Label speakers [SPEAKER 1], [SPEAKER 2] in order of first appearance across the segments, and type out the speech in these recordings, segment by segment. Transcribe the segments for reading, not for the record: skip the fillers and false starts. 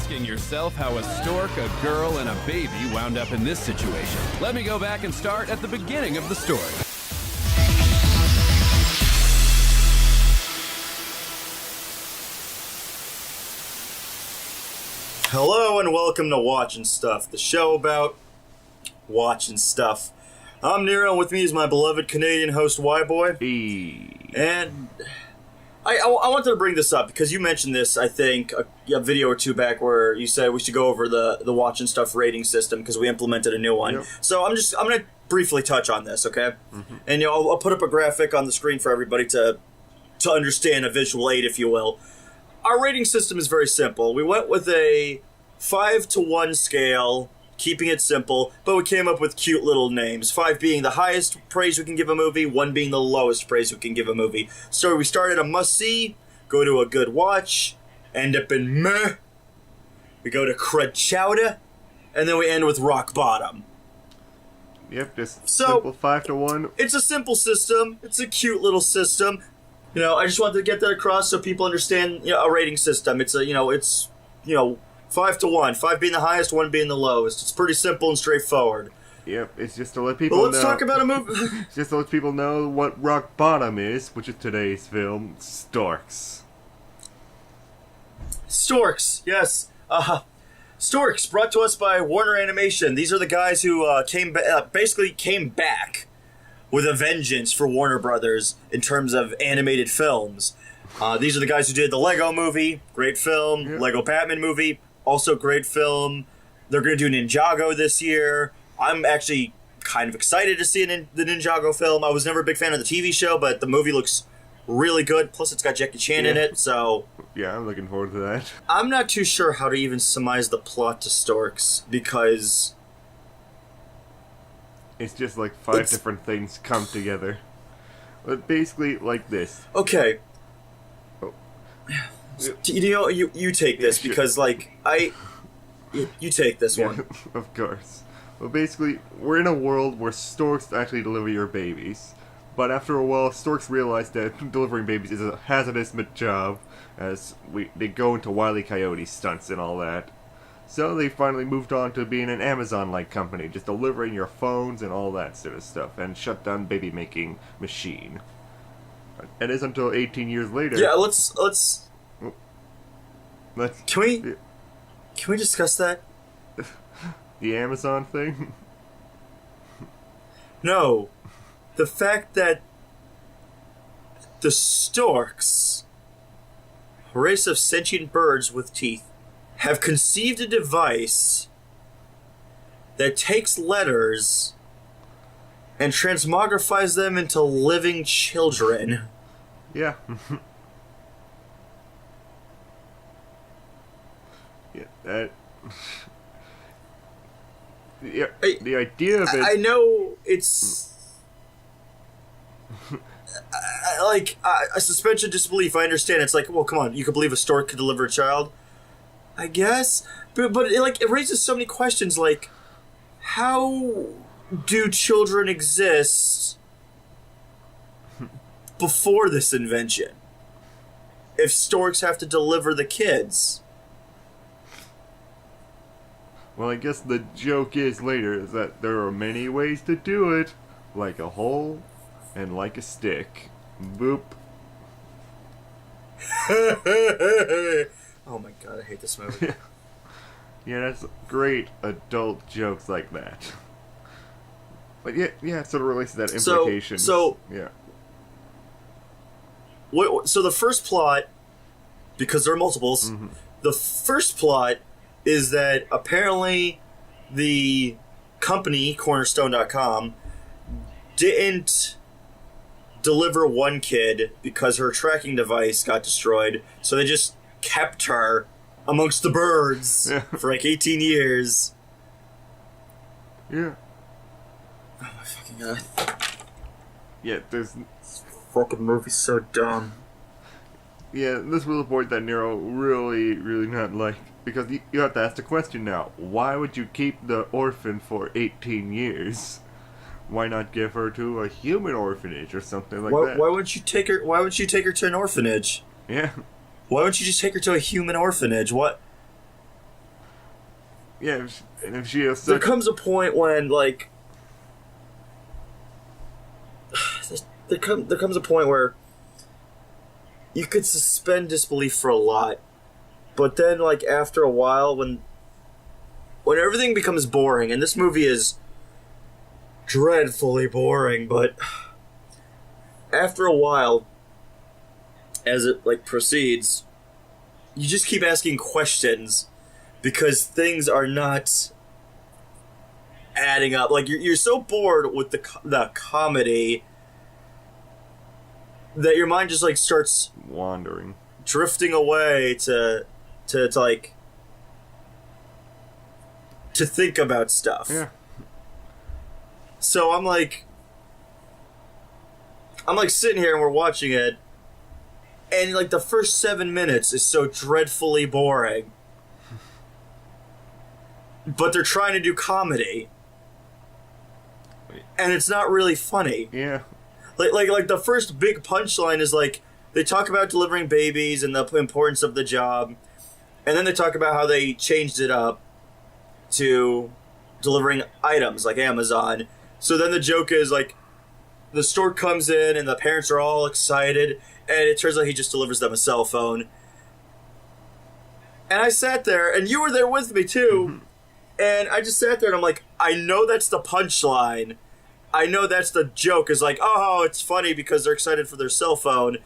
[SPEAKER 1] asking yourself how a stork, a girl, and a baby wound up in this situation. Let me go back and start at the beginning of the story.
[SPEAKER 2] Hello and welcome to Watchin' Stuff, the show about watching stuff. I'm Nero, and with me is my beloved Canadian host, Whyboy.
[SPEAKER 3] Hey.
[SPEAKER 2] And I wanted to bring this up because you mentioned this, I think, a video or two back where you said we should go over the Watchin' Stuff rating system because we implemented a new one. Yep. So I'm going to briefly touch on this, okay? Mm-hmm. And I'll put up a graphic on the screen for everybody to understand, a visual aid, if you will. Our rating system is very simple. We went with a 5-to-1 scale, keeping it simple, but we came up with cute little names. 5 being the highest praise we can give a movie, 1 being the lowest praise we can give a movie. So we start at a must-see, go to a good watch, end up in meh, we go to crud chowder, and then we end with rock bottom.
[SPEAKER 3] Yep, just simple 5-to-1.
[SPEAKER 2] It's a simple system. It's a cute little system. I just wanted to get that across so people understand a rating system. It's 5-to-1. 5 being the highest, 1 being the lowest. It's pretty simple and straightforward.
[SPEAKER 3] Yep, it's just to let people know.
[SPEAKER 2] Let's talk about a movie.
[SPEAKER 3] It's just to let people know what rock bottom is, which is today's film, Storks.
[SPEAKER 2] Storks, yes. Storks, brought to us by Warner Animation. These are the guys who basically came back with a vengeance for Warner Brothers in terms of animated films. These are the guys who did the Lego movie, great film, yep. Lego Batman movie, also great film. They're going to do Ninjago this year. I'm actually kind of excited to see the Ninjago film. I was never a big fan of the TV show, but the movie looks really good. Plus, it's got Jackie Chan in it, so...
[SPEAKER 3] Yeah, I'm looking forward to that.
[SPEAKER 2] I'm not too sure how to even surmise the plot to Storks, because...
[SPEAKER 3] It's just like 5 different things come together. But basically, like this.
[SPEAKER 2] Okay. Oh. You take this, because, you take this one.
[SPEAKER 3] Of course. Well, basically, we're in a world where storks actually deliver your babies. But after a while, storks realize that delivering babies is a hazardous job, as they go into Wile E. Coyote stunts and all that. So they finally moved on to being an Amazon-like company, just delivering your phones and all that sort of stuff, and shut down baby-making machine. It is until 18 years later.
[SPEAKER 2] Yeah, let's Can we discuss that?
[SPEAKER 3] The Amazon thing?
[SPEAKER 2] No. The fact that the storks, a race of sentient birds with teeth, have conceived a device that takes letters and transmogrifies them into living children.
[SPEAKER 3] Yeah. Yeah, that... the idea of it...
[SPEAKER 2] I know it's... a suspension of disbelief, I understand. It's like, well, come on, you could believe a stork could deliver a child? I guess, but it raises so many questions. Like, how do children exist before this invention? If storks have to deliver the kids?
[SPEAKER 3] Well, I guess the joke is later is that there are many ways to do it, like a hole and like a stick. Boop.
[SPEAKER 2] Oh my god, I hate this movie.
[SPEAKER 3] Yeah, that's great adult jokes like that. But yeah, it sort of relates to that implication. Yeah.
[SPEAKER 2] So the first plot, because there are multiples, the first plot is that apparently the company, Cornerstone.com, didn't deliver one kid because her tracking device got destroyed, so they just kept her amongst the birds for 18 years.
[SPEAKER 3] Yeah.
[SPEAKER 2] Oh my fucking god.
[SPEAKER 3] Yeah, there's...
[SPEAKER 2] This fucking movie's so dumb.
[SPEAKER 3] Yeah, this was a point that Nero really not like. Because you have to ask the question now, why would you keep the orphan for 18 years? Why not give her to a human orphanage or something like that?
[SPEAKER 2] Why wouldn't you take her? Why wouldn't you take her to an orphanage?
[SPEAKER 3] Yeah.
[SPEAKER 2] Why wouldn't you just take her to a human orphanage? What?
[SPEAKER 3] Yeah, and if she has
[SPEAKER 2] there
[SPEAKER 3] such...
[SPEAKER 2] comes a point when, like... There comes a point where you could suspend disbelief for a lot, but then, like, after a while, when everything becomes boring, and this movie is dreadfully boring, but after a while, as it, like, proceeds, you just keep asking questions because things are not adding up. Like, you're so bored with the comedy that your mind just, like, starts
[SPEAKER 3] wandering,
[SPEAKER 2] drifting away to like to think about stuff.
[SPEAKER 3] Yeah.
[SPEAKER 2] So I'm like sitting here and we're watching it, and like the first 7 minutes is so dreadfully boring. But they're trying to do comedy. And it's not really funny.
[SPEAKER 3] Yeah.
[SPEAKER 2] Like the first big punchline is like they talk about delivering babies and the importance of the job, and then they talk about how they changed it up to delivering items like Amazon. So then the joke is like the stork comes in and the parents are all excited, and it turns out he just delivers them a cell phone. And I sat there, and you were there with me too, and I just sat there and I'm like, I know that's the punchline. I know that's the joke, is like, oh, it's funny because they're excited for their cell phone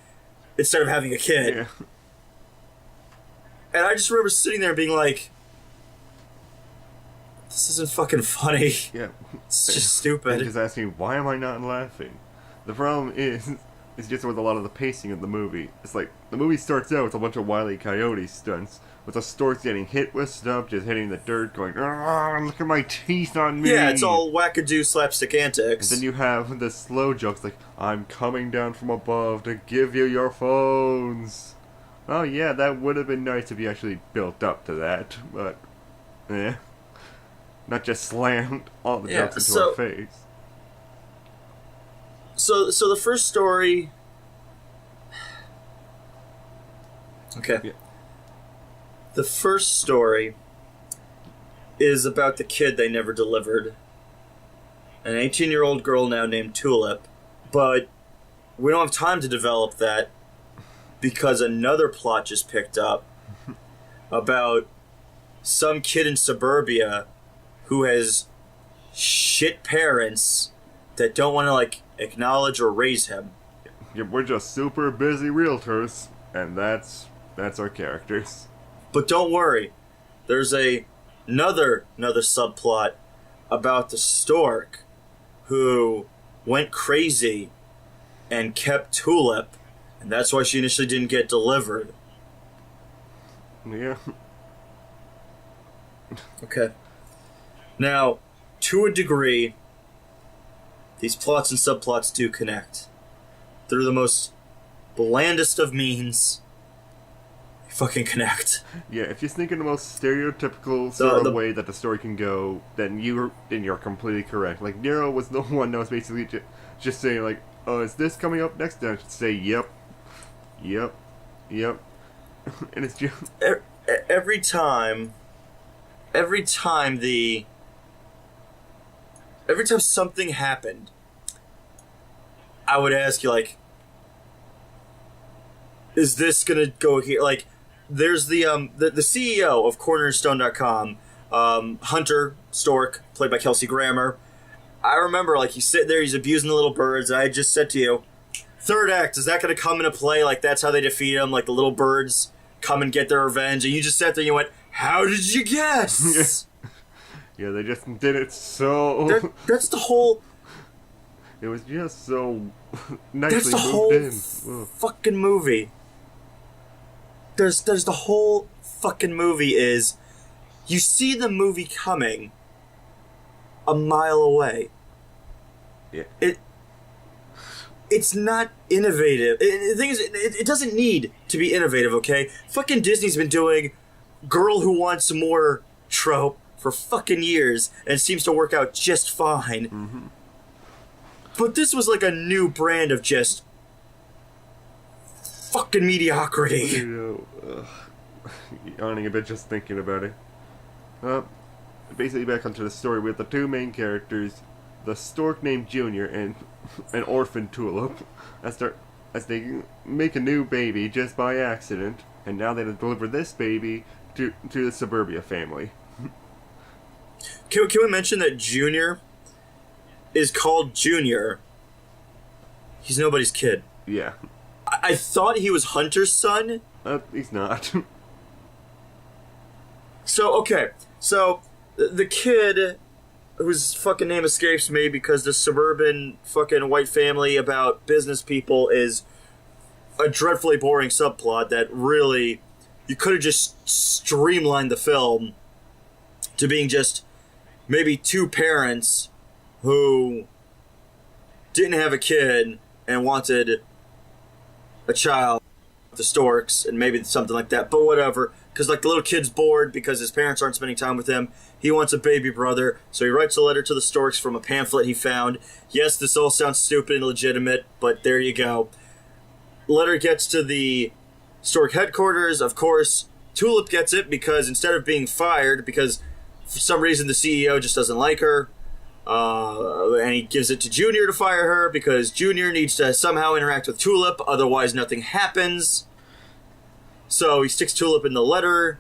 [SPEAKER 2] instead of having a kid.
[SPEAKER 3] Yeah.
[SPEAKER 2] And I just remember sitting there and being like, this isn't fucking funny.
[SPEAKER 3] Yeah.
[SPEAKER 2] It's just stupid.
[SPEAKER 3] And just asking, why am I not laughing? The problem is just with a lot of the pacing of the movie. It's like, the movie starts out with a bunch of Wile E. Coyote stunts, with the storks getting hit with stuff, just hitting the dirt, going, look at my teeth on me.
[SPEAKER 2] Yeah, it's all wackadoo slapstick antics.
[SPEAKER 3] And then you have the slow jokes like, I'm coming down from above to give you your phones. Oh yeah, that would have been nice if you actually built up to that, but, not just slammed all the jokes into our face.
[SPEAKER 2] So the first story... Okay.
[SPEAKER 3] Yeah.
[SPEAKER 2] The first story is about the kid they never delivered. An 18-year-old girl now named Tulip. But we don't have time to develop that because another plot just picked up about some kid in suburbia who has shit parents that don't want to, like, acknowledge or raise him.
[SPEAKER 3] Yeah, we're just super busy realtors, and that's our characters.
[SPEAKER 2] But don't worry, there's another subplot about the stork who went crazy and kept Tulip, and that's why she initially didn't get delivered.
[SPEAKER 3] Yeah.
[SPEAKER 2] Okay. Now, to a degree, these plots and subplots do connect. Through the most blandest of means, they fucking connect.
[SPEAKER 3] Yeah, if you think in the most stereotypical sort of way that the story can go, then you're completely correct. Like, Nero was the one that was basically just saying, like, oh, is this coming up next? And I should say, yep. And it's just...
[SPEAKER 2] Every time something happened, I would ask you, like, is this gonna go here? Like, there's the CEO of cornerstone.com, Hunter Stork, played by Kelsey Grammer. I remember, like, he's sitting there, he's abusing the little birds, and I just said to you, third act, is that gonna come into play? Like, that's how they defeat him, like, the little birds come and get their revenge, and you just sat there and you went, how did you guess?
[SPEAKER 3] Yeah, they just did it so...
[SPEAKER 2] That's the whole...
[SPEAKER 3] It was just so nicely
[SPEAKER 2] That's the
[SPEAKER 3] moved
[SPEAKER 2] whole
[SPEAKER 3] in.
[SPEAKER 2] fucking movie. There's the whole fucking movie is... You see the movie coming a mile away.
[SPEAKER 3] Yeah.
[SPEAKER 2] It's not innovative. The thing is, it doesn't need to be innovative, okay? Fucking Disney's been doing girl who wants more trope for fucking years, and it seems to work out just fine.
[SPEAKER 3] Mm-hmm.
[SPEAKER 2] But this was like a new brand of just fucking mediocrity.
[SPEAKER 3] Yawning a bit just thinking about it. basically back onto the story with the two main characters, the stork named Junior and an orphan Tulip, as they make a new baby just by accident, and now they deliver this baby to the Suburbia family.
[SPEAKER 2] Can we mention that Junior is called Junior? He's nobody's kid.
[SPEAKER 3] Yeah.
[SPEAKER 2] I thought he was Hunter's son.
[SPEAKER 3] He's not.
[SPEAKER 2] So the kid, whose fucking name escapes me because the suburban fucking white family about business people is a dreadfully boring subplot that really, you could have just streamlined the film to being just maybe two parents who didn't have a kid and wanted a child, the Storks, and maybe something like that, but whatever. Because, like, the little kid's bored because his parents aren't spending time with him. He wants a baby brother, so he writes a letter to the Storks from a pamphlet he found. Yes, this all sounds stupid and illegitimate, but there you go. Letter gets to the Stork headquarters. Of course, Tulip gets it because instead of being fired, because for some reason the CEO just doesn't like her, and he gives it to Junior to fire her because Junior needs to somehow interact with Tulip, otherwise nothing happens. So he sticks Tulip in the letter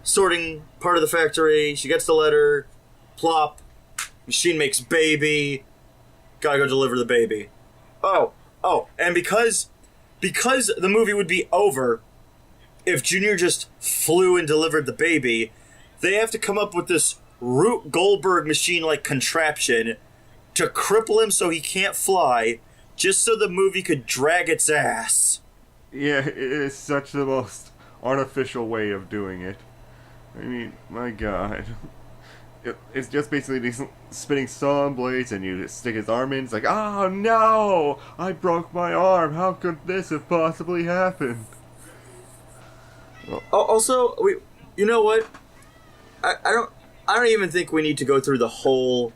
[SPEAKER 2] sorting part of the factory. She gets the letter, plop, machine makes baby, gotta go deliver the baby. Oh, and because the movie would be over if Junior just flew and delivered the baby, they have to come up with this Rube Goldberg machine-like contraption to cripple him so he can't fly, just so the movie could drag its ass.
[SPEAKER 3] Yeah, it is such the most artificial way of doing it. I mean, my god. It's just basically these spinning saw blades, and you just stick his arm in. It's like, oh no! I broke my arm. How could this have possibly happened?
[SPEAKER 2] Well, also, you know what? I don't even think we need to go through the whole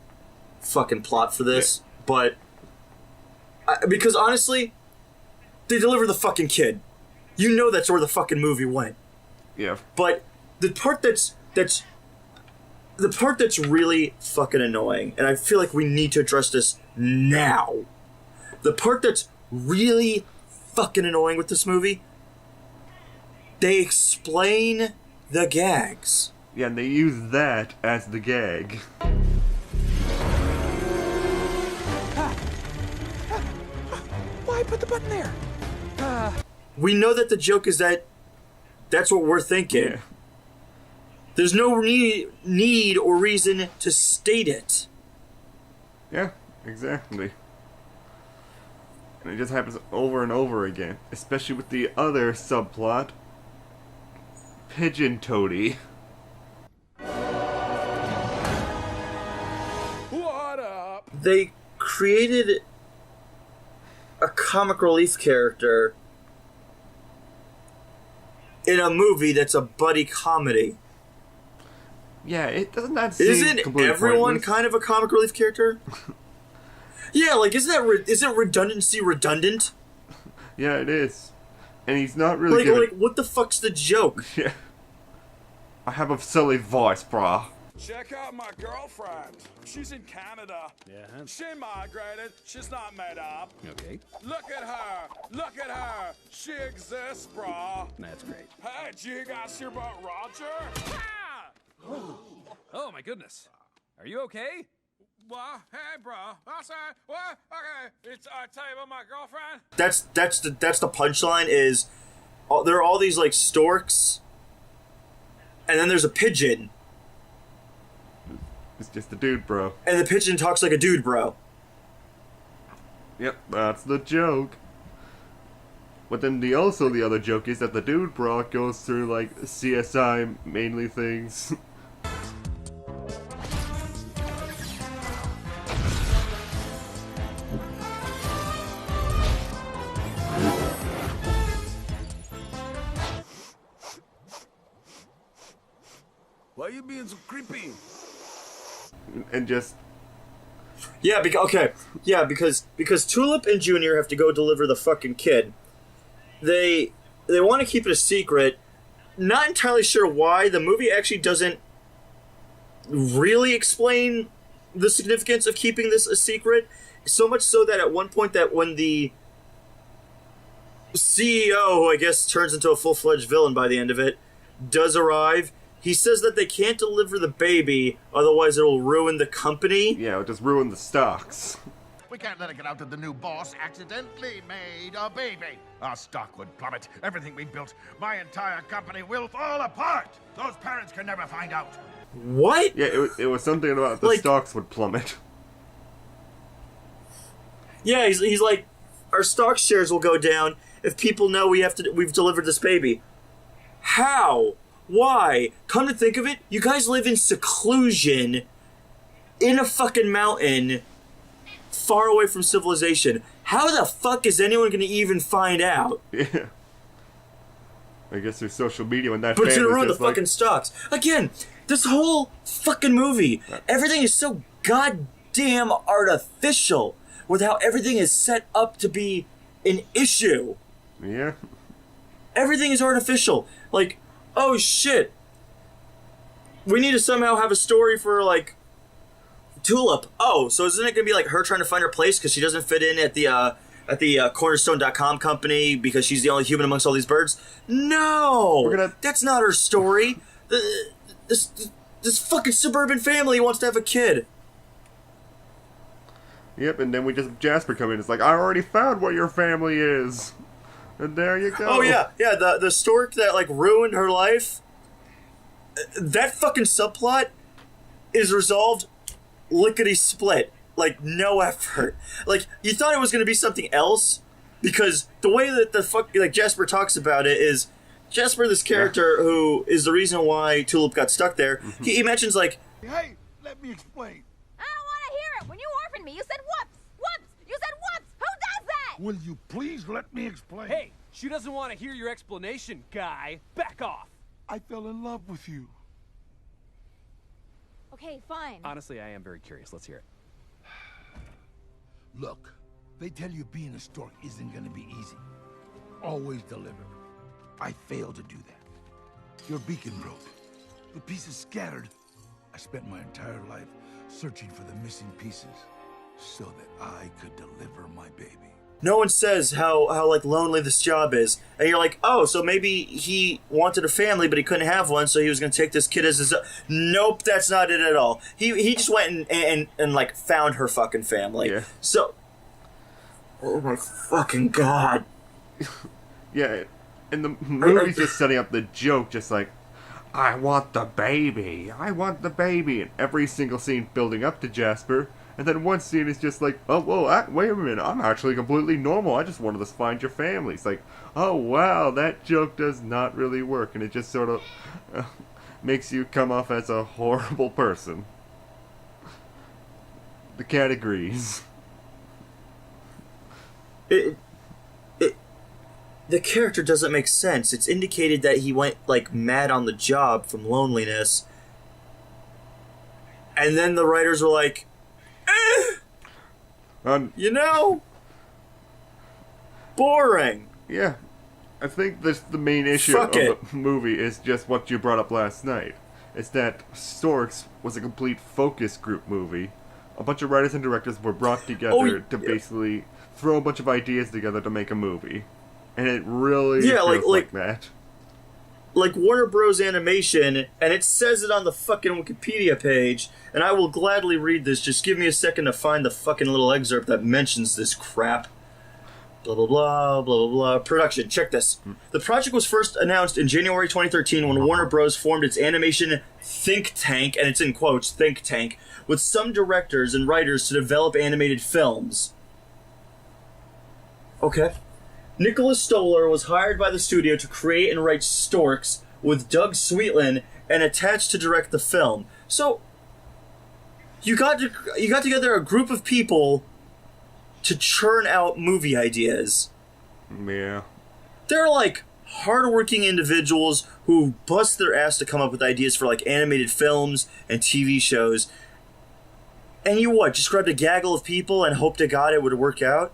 [SPEAKER 2] fucking plot for this, but because honestly, they deliver the fucking kid. You know that's where the fucking movie went.
[SPEAKER 3] Yeah.
[SPEAKER 2] But the part that's really fucking annoying, and I feel like we need to address this now. The part that's really fucking annoying with this movie, they explain the gags.
[SPEAKER 3] Yeah, and they use that as the gag.
[SPEAKER 4] Why put the button there?
[SPEAKER 2] We know that the joke is that that's what we're thinking.
[SPEAKER 3] Yeah.
[SPEAKER 2] There's no need or reason to state it.
[SPEAKER 3] Yeah, exactly. And it just happens over and over again. Especially with the other subplot, Pigeon Toady.
[SPEAKER 4] What up?
[SPEAKER 2] They created a comic relief character in a movie that's a buddy comedy.
[SPEAKER 3] Yeah, it doesn't that seem
[SPEAKER 2] Isn't
[SPEAKER 3] completely
[SPEAKER 2] everyone
[SPEAKER 3] pointless?
[SPEAKER 2] kind of a comic relief character? Yeah, like, isn't redundancy redundant?
[SPEAKER 3] Yeah, it is. And he's not really
[SPEAKER 2] Like, what the fuck's the joke?
[SPEAKER 3] Yeah. I have a silly voice, brah.
[SPEAKER 4] Check out my girlfriend. She's in Canada.
[SPEAKER 1] Yeah.
[SPEAKER 4] She migrated. She's not made up.
[SPEAKER 1] Okay,
[SPEAKER 4] Look at her. Look at her. She exists, brah.
[SPEAKER 1] that's great.
[SPEAKER 4] Hey, did you guys hear about Roger? Ah!
[SPEAKER 1] Oh my goodness. Are you okay?
[SPEAKER 4] What? Hey, bro. I'm sorry. What? Okay. I tell you about my girlfriend.
[SPEAKER 2] That's the punchline is, there are all these, like, storks, and then there's a pigeon,
[SPEAKER 3] It's just a dude, bro.
[SPEAKER 2] and the pigeon talks like a dude, bro.
[SPEAKER 3] Yep, that's the joke. But then the other joke is that the dude bro goes through like CSI mainly things.
[SPEAKER 4] Why are you being so creepy?
[SPEAKER 3] And just
[SPEAKER 2] Yeah, because Tulip and Junior have to go deliver the fucking kid. They want to keep it a secret. Not entirely sure why. The movie actually doesn't really explain the significance of keeping this a secret. So much so that at one point that when the CEO, who I guess turns into a full-fledged villain by the end of it, does arrive, he says that they can't deliver the baby, otherwise it will ruin the company.
[SPEAKER 3] Yeah, it'll just ruin the stocks.
[SPEAKER 5] We can't let it get out that the new boss accidentally made a baby. Our stock would plummet. Everything we built, my entire company will fall apart. Those parents can never find out.
[SPEAKER 2] What?
[SPEAKER 3] Yeah, it was something about the
[SPEAKER 2] Like-
[SPEAKER 3] stocks would plummet.
[SPEAKER 2] Yeah, he's like, our stock shares will go down if people know we've delivered this baby. How? Why? Come to think of it, you guys live in seclusion in a fucking mountain far away from civilization. How the fuck is anyone gonna even find out?
[SPEAKER 3] Yeah. I guess there's social media when that
[SPEAKER 2] But it's gonna
[SPEAKER 3] family's
[SPEAKER 2] ruin the
[SPEAKER 3] just like,
[SPEAKER 2] fucking stocks. Again, this whole fucking movie, everything is so goddamn artificial with how everything is set up to be an issue.
[SPEAKER 3] yeah.
[SPEAKER 2] Everything is artificial. Like, oh shit. We need to somehow have a story for, like, Tulip. Oh, so isn't it gonna be like her trying to find her place because she doesn't fit in at the Cornerstone.com company because she's the only human amongst all these birds? No! That's not her story. This fucking suburban family wants to have a kid.
[SPEAKER 3] Yep, and then we just Jasper come in. It's like, I already found what your family is. And there you go.
[SPEAKER 2] Oh yeah, the stork that like ruined her life. That fucking subplot is resolved lickety split. Like no effort. Like you thought it was gonna be something else because the way that the fuck like Jasper talks about it is Jasper, this character who is the reason why Tulip got stuck there. He mentions like,
[SPEAKER 4] Hey, let me explain.
[SPEAKER 6] I don't want to hear it. When you orphaned me, you said whoops, whoops. You said whoops. Who does that?
[SPEAKER 4] Will you please let me explain?
[SPEAKER 1] Hey, she doesn't want to hear your explanation, guy. Back off.
[SPEAKER 4] I fell in love with you.
[SPEAKER 6] Okay, fine.
[SPEAKER 1] Honestly, I am very curious. Let's hear it.
[SPEAKER 4] Look, they tell you being a stork isn't gonna be easy. Always deliver. I failed to do that. Your beacon broke. The pieces scattered. I spent my entire life searching for the missing pieces so that I could deliver my baby.
[SPEAKER 2] no one says how like lonely this job is, and you're like, oh, so maybe he wanted a family but he couldn't have one, so he was gonna take this kid as his. Nope, that's not it at all. He just went and like found her fucking family.
[SPEAKER 3] Yeah.
[SPEAKER 2] So, oh my fucking god.
[SPEAKER 3] Yeah, and the movie's just setting up the joke, just like, I want the baby, and every single scene building up to Jasper, and then one scene is just like, oh, whoa, wait a minute, I'm actually completely normal, I just wanted to find your family. It's like, oh wow, that joke does not really work, and it just sort of makes you come off as a horrible person. The cat agrees.
[SPEAKER 2] The character doesn't make sense. It's indicated that he went like mad on the job from loneliness, and then the writers were like, you know, boring.
[SPEAKER 3] Yeah, I think this the main issue
[SPEAKER 2] Fuck
[SPEAKER 3] of
[SPEAKER 2] it.
[SPEAKER 3] the movie is just what you brought up last night. It's that Storks was a complete focus group movie. A bunch of writers and directors were brought together to basically throw a bunch of ideas together to make a movie. And it really feels like that.
[SPEAKER 2] Like Warner Bros. Animation, and it says it on the fucking Wikipedia page, and I will gladly read this. Just give me a second to find the fucking little excerpt that mentions this crap. Blah, blah, blah, blah, blah, blah. Production, check this. The project was first announced in January 2013 when Warner Bros. Formed its animation think tank, and it's in quotes, think tank, with some directors and writers to develop animated films. Okay. Nicholas Stoller was hired by the studio to create and write Storks with Doug Sweetland and attached to direct the film. So, you got together a group of people to churn out movie ideas.
[SPEAKER 3] Yeah.
[SPEAKER 2] They're like hardworking individuals who bust their ass to come up with ideas for like animated films and TV shows. And you what, just grabbed a gaggle of people and hoped to God it would work out?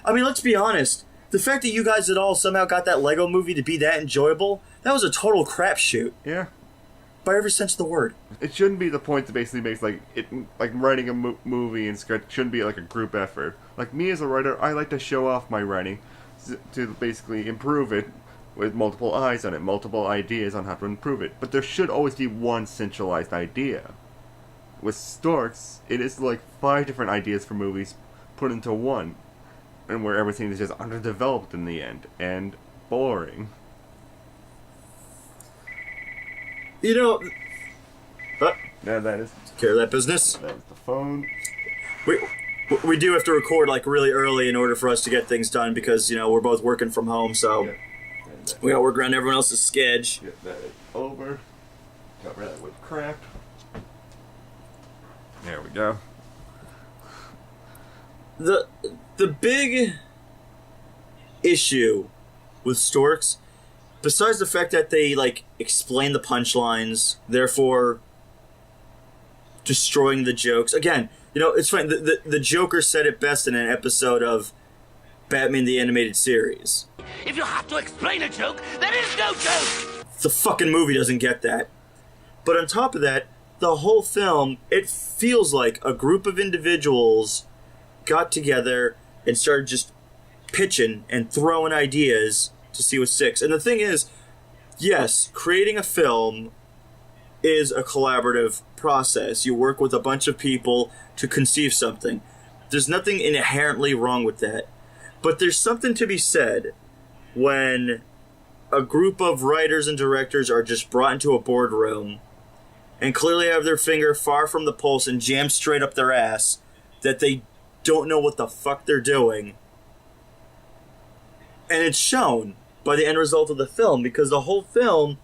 [SPEAKER 2] I mean, let's be honest. The fact that you guys at all somehow got that Lego movie to be that enjoyable, that was a total crapshoot.
[SPEAKER 3] Yeah.
[SPEAKER 2] by every sense of the word.
[SPEAKER 3] It shouldn't be the point that basically makes like writing a movie and script shouldn't be like a group effort. Like me as a writer, I like to show off my writing to basically improve it with multiple eyes on it, multiple ideas on how to improve it. But there should always be one centralized idea. With Storks, it is like 5 different ideas for movies put into one, and where everything is just underdeveloped in the end and boring.
[SPEAKER 2] You know,
[SPEAKER 3] Yeah, that is
[SPEAKER 2] take care of that business.
[SPEAKER 3] the phone.
[SPEAKER 2] We do have to record like really early in order for us to get things done because we're both working from home, so
[SPEAKER 3] Yeah.
[SPEAKER 2] we gotta work around everyone else's schedule.
[SPEAKER 3] Get that over. Cover that with crap. There we go.
[SPEAKER 2] The big issue with Storks, besides the fact that they like explain the punchlines, therefore destroying the jokes. Again, it's fine. The Joker said it best in an episode of Batman the Animated Series.
[SPEAKER 7] If you have to explain a joke, there is no joke!
[SPEAKER 2] The fucking movie doesn't get that. But on top of that, the whole film, it feels like a group of individuals got together and started just pitching and throwing ideas to see what sticks. And the thing is, yes, creating a film is a collaborative process. You work with a bunch of people to conceive something. There's nothing inherently wrong with that. But there's something to be said when a group of writers and directors are just brought into a boardroom and clearly have their finger far from the pulse and jammed straight up their ass that they don't know what the fuck they're doing. And it's shown by the end result of the film, because the whole film,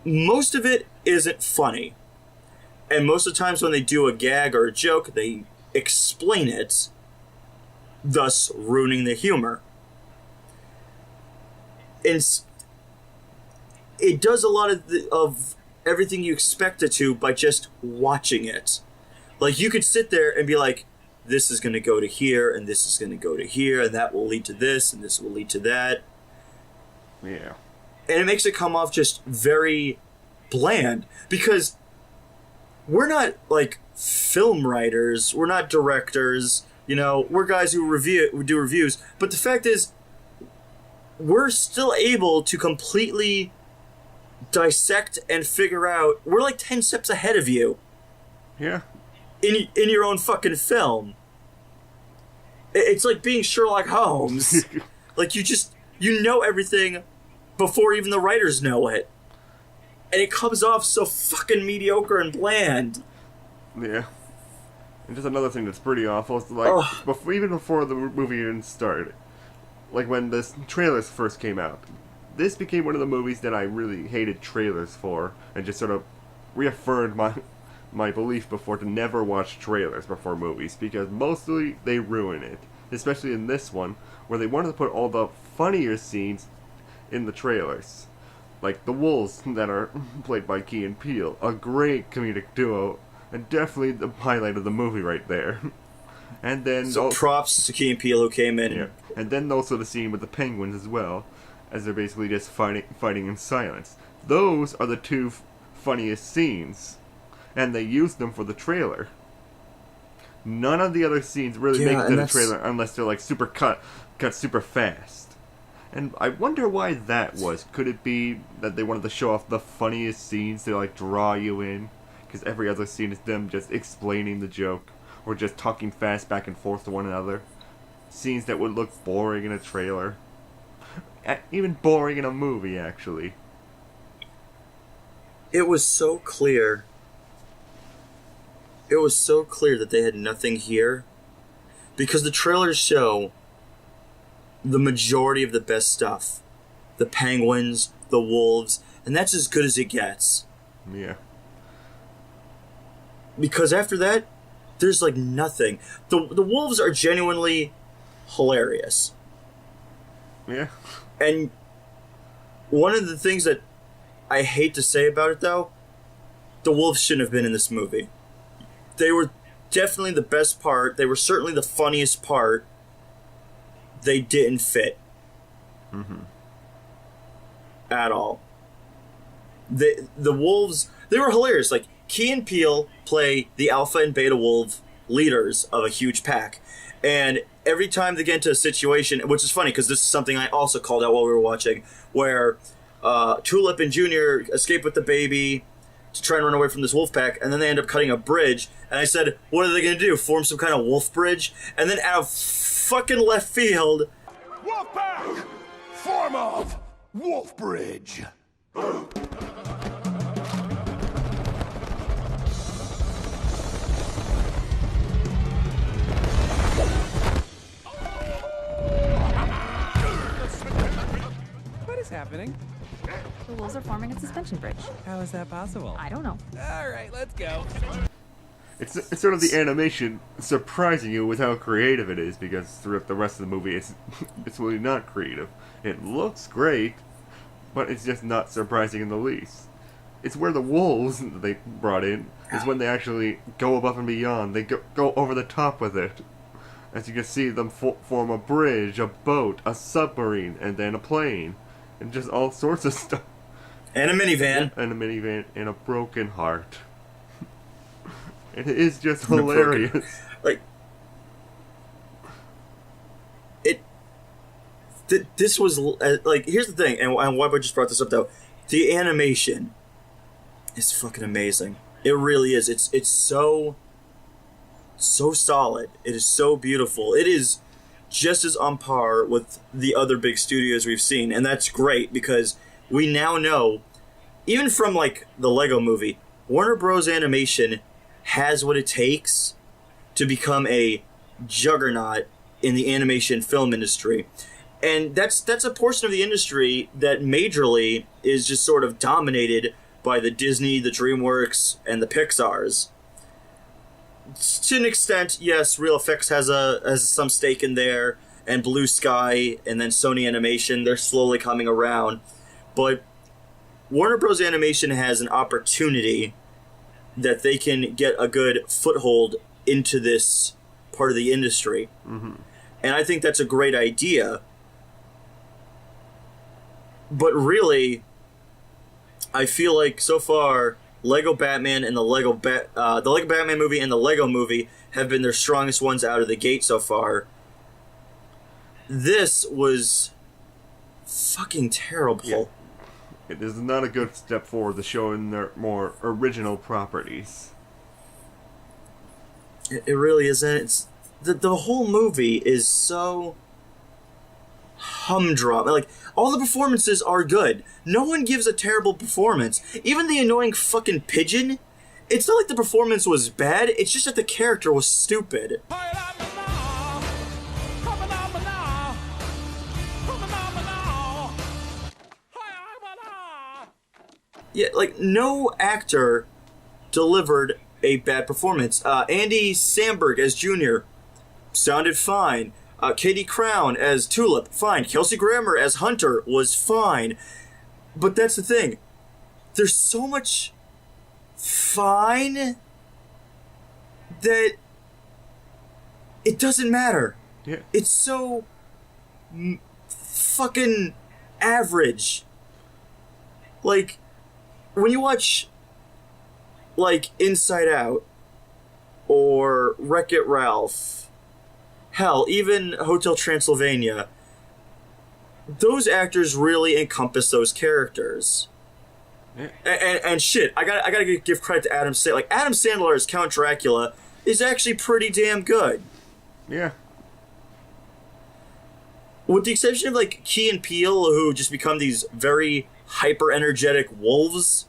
[SPEAKER 2] most of it isn't funny. And most of the times when they do a gag or a joke, they explain it, thus ruining the humor. And it does a lot of everything you expect it to by just watching it. Like, you could sit there and be like, this is going to go to here, and this is going to go to here, and that will lead to this, and this will lead to that.
[SPEAKER 3] Yeah.
[SPEAKER 2] And it makes it come off just very bland, because we're not, like, film writers, we're not directors, we're guys who do reviews, but the fact is, we're still able to completely dissect and figure out, we're like 10 steps ahead of you.
[SPEAKER 3] Yeah.
[SPEAKER 2] In your own fucking film. It's like being Sherlock Holmes. Like, you know everything before even the writers know it. And it comes off so fucking mediocre and bland.
[SPEAKER 3] Yeah. And just another thing that's pretty awful is, like, even before the movie even started, like, when the trailers first came out, this became one of the movies that I really hated trailers for, and just sort of reaffirmed my belief before to never watch trailers before movies, because mostly they ruin it. Especially in this one, where they wanted to put all the funnier scenes in the trailers. Like the wolves that are played by Key and Peele, a great comedic duo, and definitely the highlight of the movie right there. And then
[SPEAKER 2] props to Key and Peele who came in.
[SPEAKER 3] Yeah. And then also the scene with the penguins as well, as they're basically just fighting in silence. Those are the two funniest scenes, and they used them for the trailer. None of the other scenes really make it to the trailer unless they're like super cut super fast. And I wonder why that was. Could it be that they wanted to show off the funniest scenes to like draw you in? Because every other scene is them just explaining the joke, or just talking fast back and forth to one another. Scenes that would look boring in a trailer. Even boring in a movie, actually.
[SPEAKER 2] It was so clear. It was so clear that they had nothing here. Because the trailers show the majority of the best stuff. The penguins, the wolves, and that's as good as it gets.
[SPEAKER 3] Yeah.
[SPEAKER 2] Because after that, there's like nothing. The wolves are genuinely hilarious.
[SPEAKER 3] Yeah.
[SPEAKER 2] And one of the things that I hate to say about it, though, the wolves shouldn't have been in this movie. They were definitely the best part. They were certainly the funniest part. They didn't fit.
[SPEAKER 3] Mm-hmm.
[SPEAKER 2] At all. the wolves, they were hilarious. Like, Key and Peele play the alpha and beta wolf leaders of a huge pack. And every time they get into a situation, which is funny because this is something I also called out while we were watching, where Tulip and Junior escape with the baby to try and run away from this wolf pack, and then they end up cutting a bridge. And I said, what are they going to do? Form some kind of wolf bridge? And then out of fucking left field,
[SPEAKER 4] Wolf pack! Form of Wolf Bridge.
[SPEAKER 8] What is happening?
[SPEAKER 6] The wolves are forming a suspension bridge.
[SPEAKER 8] How is that possible?
[SPEAKER 6] I don't know.
[SPEAKER 8] All right, let's go.
[SPEAKER 3] It's sort of the animation surprising you with how creative it is, because throughout the rest of the movie it's really not creative. It looks great, but it's just not surprising in the least. It's where the wolves that they brought in is when they actually go above and beyond. They go over the top with it. As you can see them form a bridge, a boat, a submarine, and then a plane. And just all sorts of stuff.
[SPEAKER 2] and a minivan.
[SPEAKER 3] And a minivan, and a broken heart. It is just hilarious.
[SPEAKER 2] Like, this was, like, here's the thing, and Whyboy just brought this up, though. The animation is fucking amazing. It really is. It's so solid. It is so beautiful. It is just as on par with the other big studios we've seen, and that's great, because we now know, even from, like, the Lego movie, Warner Bros. Animation has what it takes to become a juggernaut in the animation film industry. And that's a portion of the industry that majorly is just sort of dominated by the Disney, the DreamWorks, and the Pixars. To an extent, yes, Real Effects has some stake in there, and Blue Sky, and then Sony Animation, they're slowly coming around. But Warner Bros. Animation has an opportunity that they can get a good foothold into this part of the industry. Mm-hmm. And I think that's a great idea. But really, I feel like so far, Lego Batman and the Lego Batman movie and the Lego movie have been their strongest ones out of the gate so far. This was fucking terrible.
[SPEAKER 3] Yeah. It is not a good step forward to showing their more original properties.
[SPEAKER 2] It really isn't. It's the whole movie is so humdrum. Like, all the performances are good. No one gives a terrible performance. Even the annoying fucking pigeon. It's not like the performance was bad. It's just that the character was stupid. Yeah, like, no actor delivered a bad performance. Andy Samberg as Junior sounded fine. Katie Crown as Tulip, fine. Kelsey Grammer as Hunter was fine. But that's the thing. There's so much fine that it doesn't matter.
[SPEAKER 3] Yeah.
[SPEAKER 2] It's so fucking average. Like, when you watch, like, Inside Out or Wreck-It Ralph, hell, even Hotel Transylvania, those actors really encompass those characters.
[SPEAKER 3] Yeah.
[SPEAKER 2] And shit, I gotta give credit to Adam Sandler. Like, Adam Sandler as Count Dracula is actually pretty damn good.
[SPEAKER 3] Yeah.
[SPEAKER 2] With the exception of, like, Key and Peele, who just become these very hyper-energetic wolves.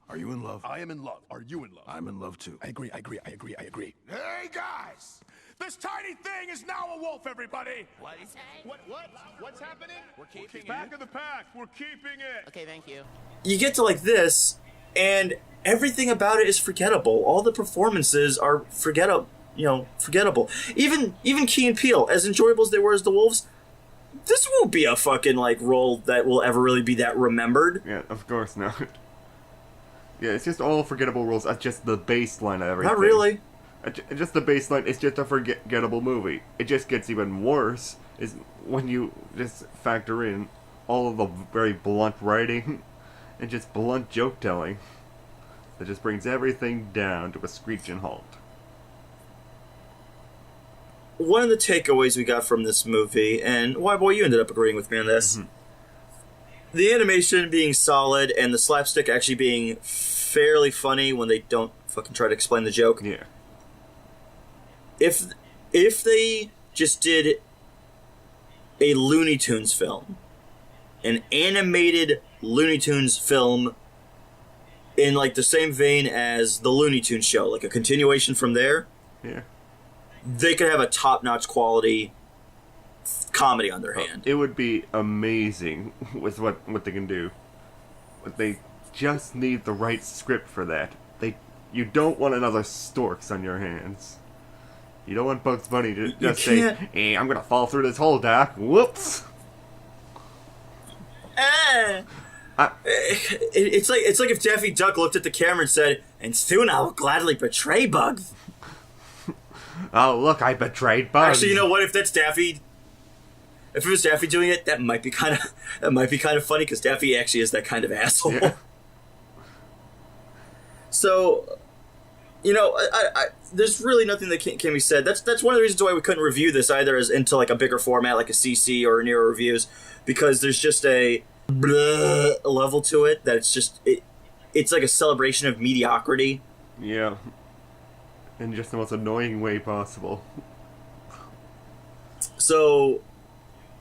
[SPEAKER 4] Are you in love?
[SPEAKER 5] I am in love. Are you in love?
[SPEAKER 4] I'm in love too. I agree.
[SPEAKER 5] Hey, guys! This tiny thing is now a wolf, everybody!
[SPEAKER 7] What is that?
[SPEAKER 5] What's happening?
[SPEAKER 7] We're keeping
[SPEAKER 5] Back of the pack. We're keeping it.
[SPEAKER 7] Okay, thank you.
[SPEAKER 2] You get to, like, this, and everything about it is forgettable. All the performances are forgettable. Even Key and Peele, as enjoyable as they were as the wolves, this won't be a fucking, like, role that will ever really be that remembered.
[SPEAKER 3] Yeah, of course not. Yeah, it's just all forgettable roles. That's just the baseline of everything.
[SPEAKER 2] Not really.
[SPEAKER 3] Just the baseline. It's just a forgettable movie. It just gets even worse is when you just factor in all of the very blunt writing and just blunt joke telling that just brings everything down to a screeching halt.
[SPEAKER 2] One of the takeaways we got from this movie, and Whyboy, you ended up agreeing with me on this, the animation being solid and the slapstick actually being fairly funny when they don't fucking try to explain the joke.
[SPEAKER 3] Yeah.
[SPEAKER 2] If they just did a Looney Tunes film, an animated Looney Tunes film in like the same vein as the Looney Tunes show, like a continuation from there,
[SPEAKER 3] Yeah.
[SPEAKER 2] they could have a top-notch quality comedy on their hand.
[SPEAKER 3] It would be amazing with what they can do. But they just need the right script for that. You don't want another Storks on your hands. You don't want Bugs Bunny to just say, "Hey, I'm gonna fall through this hole, Doc." Whoops.
[SPEAKER 2] It's like if Daffy Duck looked at the camera and said, "And soon I will gladly betray Bugs."
[SPEAKER 3] Oh, look, I betrayed Bugs.
[SPEAKER 2] Actually, you know what? If that's Daffy, if it was Daffy doing it, that might be kind of funny because Daffy actually is that kind of asshole.
[SPEAKER 3] Yeah.
[SPEAKER 2] So, you know, I there's really nothing that can be said. That's one of the reasons why we couldn't review this either, as into like a bigger format, like a CC or a Nero reviews, because there's just a level to it that it's like a celebration of mediocrity.
[SPEAKER 3] Yeah. In just the most annoying way possible.
[SPEAKER 2] So,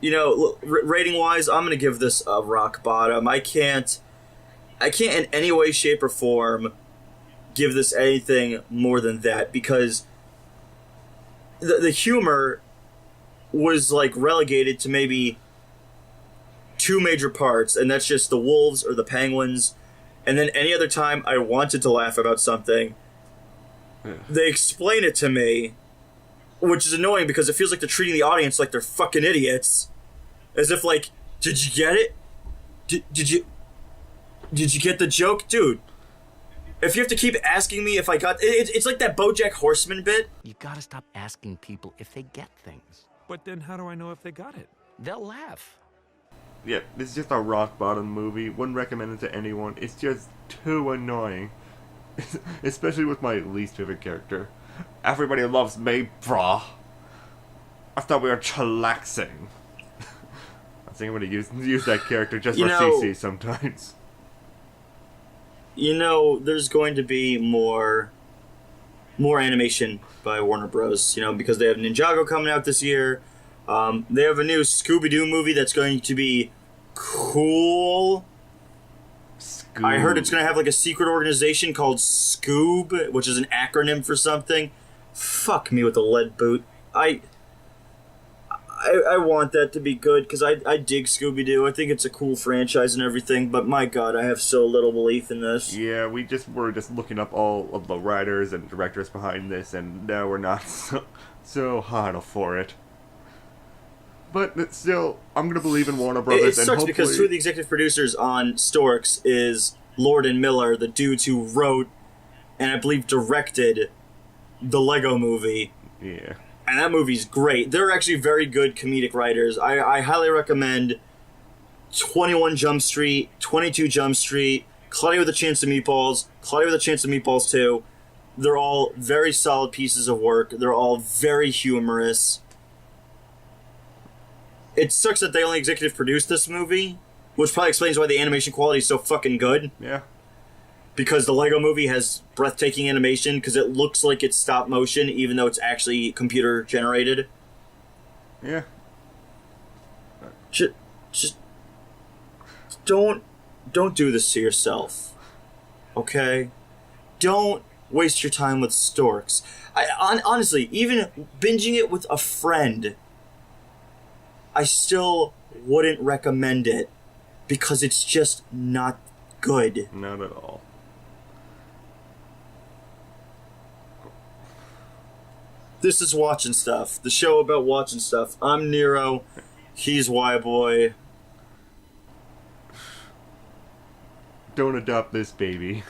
[SPEAKER 2] you know, rating wise, I'm gonna give this a rock bottom. I can't in any way, shape, or form give this anything more than that, because the humor was like relegated to maybe two major parts, and that's just the wolves or the penguins, and then any other time I wanted to laugh about something, they explain it to me, which is annoying because it feels like they're treating the audience like they're fucking idiots, as if like, did you get it? Did you get the joke, dude? If you have to keep asking me if I got it's like that BoJack Horseman bit.
[SPEAKER 7] You gotta stop asking people if they get things.
[SPEAKER 8] But then how do I know if they got it?
[SPEAKER 7] They'll laugh.
[SPEAKER 3] Yeah, this is just a rock bottom movie. Wouldn't recommend it to anyone. It's just too annoying. Especially with my least favorite character. Everybody loves me, brah. I thought we were chillaxing. I think I'm gonna use that character just for CC sometimes.
[SPEAKER 2] You know, there's going to be more animation by Warner Bros. You know, because they have Ninjago coming out this year. They have a new Scooby-Doo movie that's going to be cool. I heard it's going to have like a secret organization called Scoob, which is an acronym for something. Fuck me with a lead boot. I want that to be good because I dig Scooby-Doo. I think it's a cool franchise and everything, but my god, I have so little belief in this.
[SPEAKER 3] Yeah, we're just looking up all of the writers and directors behind this, and now we're not so hot for it. But it's still, I'm going to believe in Warner Brothers.
[SPEAKER 2] It sucks because two of the executive producers on Storks is Lord and Miller, the dudes who wrote and I believe directed the Lego Movie.
[SPEAKER 3] Yeah.
[SPEAKER 2] And that movie's great. They're actually very good comedic writers. I highly recommend 21 Jump Street, 22 Jump Street, Cloudy with a Chance of Meatballs, Cloudy with a Chance of Meatballs 2. They're all very solid pieces of work. They're all very humorous. It sucks that they only executive produced this movie, which probably explains why the animation quality is so fucking good.
[SPEAKER 3] Yeah.
[SPEAKER 2] Because the Lego Movie has breathtaking animation, because it looks like it's stop motion, even though it's actually computer generated.
[SPEAKER 3] Yeah.
[SPEAKER 2] Just don't do this to yourself, okay? Don't waste your time with Storks. Honestly, even binging it with a friend, I still wouldn't recommend it, because it's just not good.
[SPEAKER 3] Not at all.
[SPEAKER 2] This is Watchin' Stuff, the show about watching stuff. I'm Nero, he's
[SPEAKER 3] Don't adopt this baby.